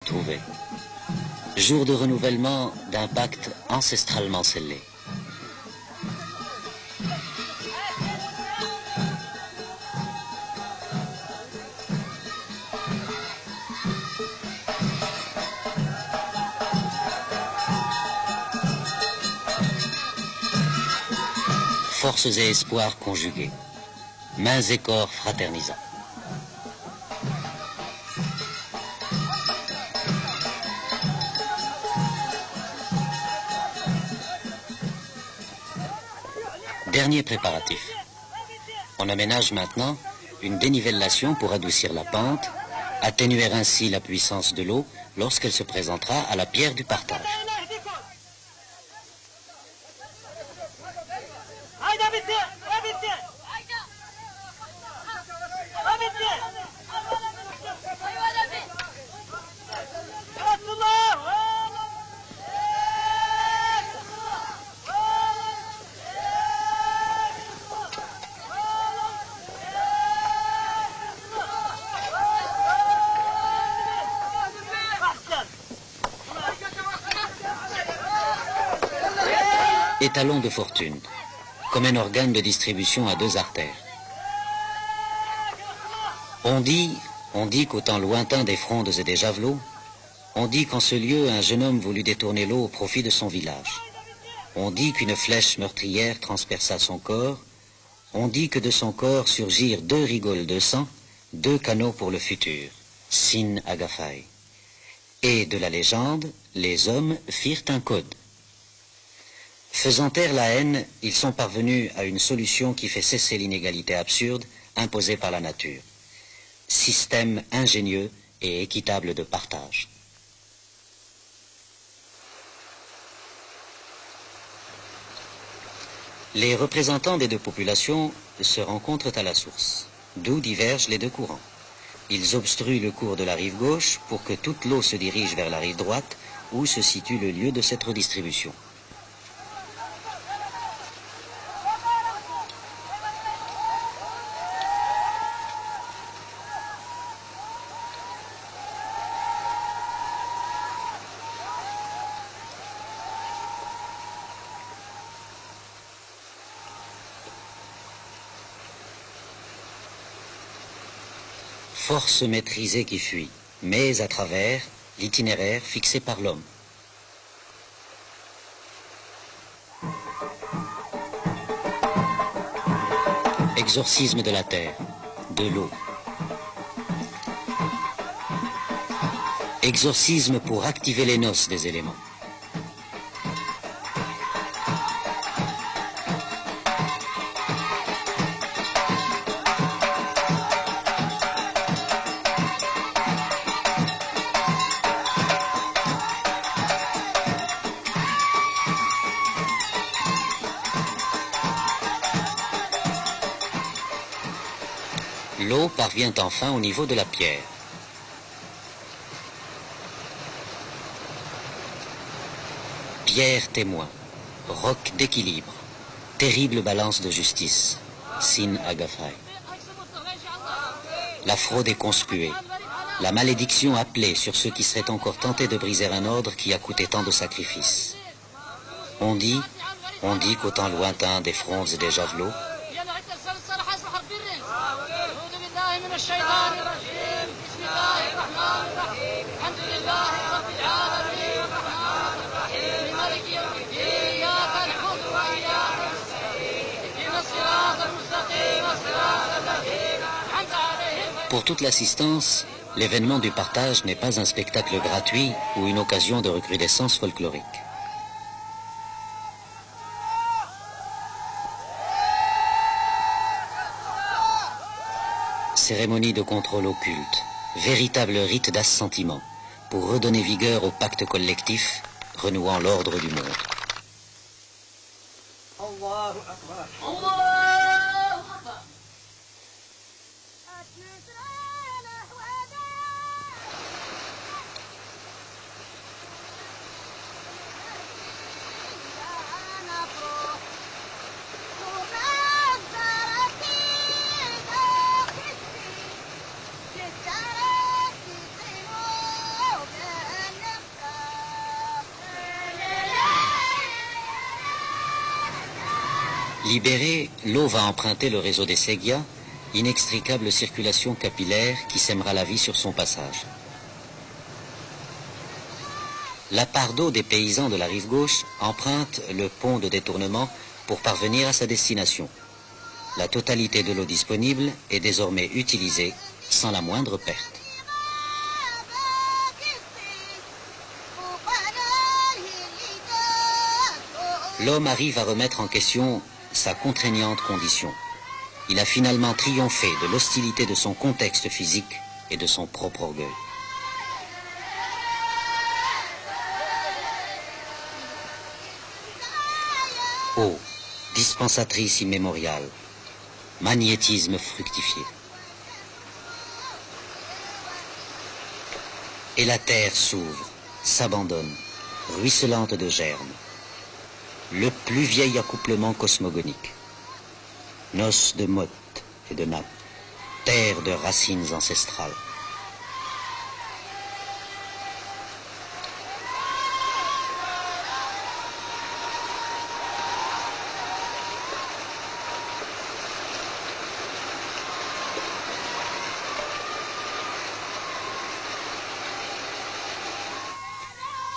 retrouvés. Jour de renouvellement d'un pacte ancestralement scellé. Forces et espoirs conjugués, mains et corps fraternisants. Dernier préparatif. On aménage maintenant une dénivellation pour adoucir la pente, atténuer ainsi la puissance de l'eau lorsqu'elle se présentera à la pierre du partage. Étalon de fortune, comme un organe de distribution à deux artères. On dit qu'au temps lointain des frondes et des javelots, on dit qu'en ce lieu un jeune homme voulut détourner l'eau au profit de son village. On dit qu'une flèche meurtrière transperça son corps. On dit que de son corps surgirent deux rigoles de sang, deux canaux pour le futur, Sin Agafay. Et de la légende, les hommes firent un code. Faisant taire la haine, ils sont parvenus à une solution qui fait cesser l'inégalité absurde imposée par la nature. Système ingénieux et équitable de partage. Les représentants des deux populations se rencontrent à la source, d'où divergent les deux courants. Ils obstruent le cours de la rive gauche pour que toute l'eau se dirige vers la rive droite, où se situe le lieu de cette redistribution. Force maîtrisée qui fuit, mais à travers l'itinéraire fixé par l'homme. Exorcisme de la terre, de l'eau. Exorcisme pour activer les noces des éléments. L'eau parvient enfin au niveau de la pierre. Pierre témoin, roc d'équilibre, terrible balance de justice, Sin Agafay. La fraude est conspuée, la malédiction appelée sur ceux qui seraient encore tentés de briser un ordre qui a coûté tant de sacrifices. On dit qu'au temps lointain des frondes et des javelots, pour toute l'assistance, l'événement du partage n'est pas un spectacle gratuit ou une occasion de recrudescence folklorique. Cérémonie de contrôle occulte, véritable rite d'assentiment, pour redonner vigueur au pacte collectif, renouant l'ordre du monde. Libérée, l'eau va emprunter le réseau des séguias, inextricable circulation capillaire qui sèmera la vie sur son passage. La part d'eau des paysans de la rive gauche emprunte le pont de détournement pour parvenir à sa destination. La totalité de l'eau disponible est désormais utilisée sans la moindre perte. L'homme arrive à remettre en question sa contraignante condition. Il a finalement triomphé de l'hostilité de son contexte physique et de son propre orgueil. Eau, dispensatrice immémoriale, magnétisme fructifié. Et la terre s'ouvre, s'abandonne, ruisselante de germes. Le plus vieil accouplement cosmogonique. Noces de mottes et de nappes, terre de racines ancestrales.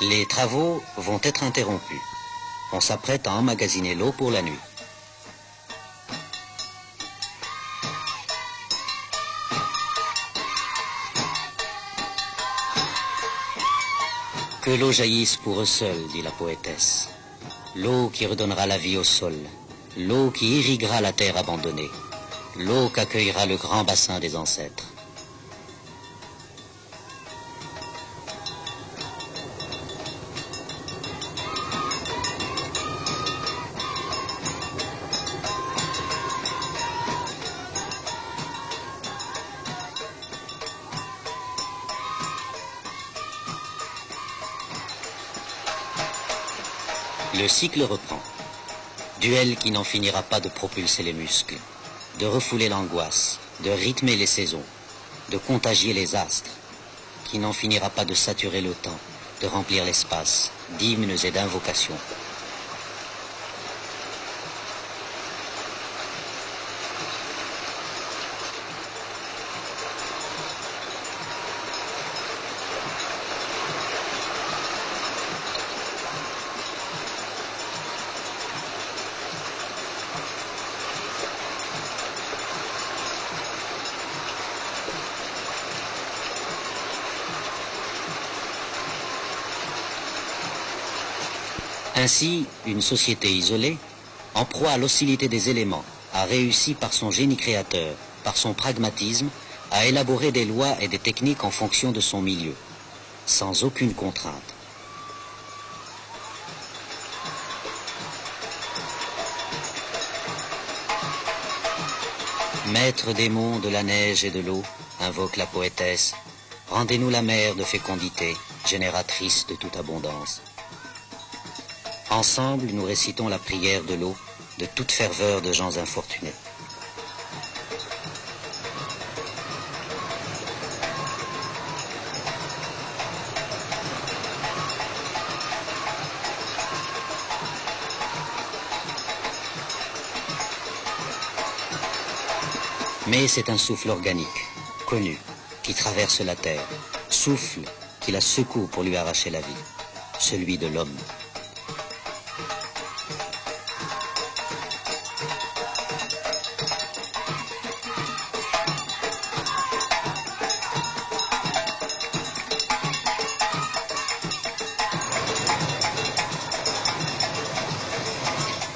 Les travaux vont être interrompus. On s'apprête à emmagasiner l'eau pour la nuit. Que l'eau jaillisse pour eux seuls, dit la poétesse. L'eau qui redonnera la vie au sol, l'eau qui irriguera la terre abandonnée, l'eau qu'accueillera le grand bassin des ancêtres. Le cycle reprend. Duel qui n'en finira pas de propulser les muscles, de refouler l'angoisse, de rythmer les saisons, de contagier les astres, qui n'en finira pas de saturer le temps, de remplir l'espace d'hymnes et d'invocations. Ainsi, une société isolée, en proie à l'hostilité des éléments, a réussi par son génie créateur, par son pragmatisme, à élaborer des lois et des techniques en fonction de son milieu, sans aucune contrainte. Maître des monts, de la neige et de l'eau, invoque la poétesse, rendez-nous la mer de fécondité, génératrice de toute abondance. Ensemble, nous récitons la prière de l'eau, de toute ferveur de gens infortunés. Mais c'est un souffle organique, connu, qui traverse la terre, souffle qui la secoue pour lui arracher la vie, celui de l'homme.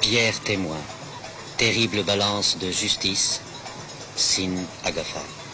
Pierre témoin, terrible balance de justice, Sin Agafay.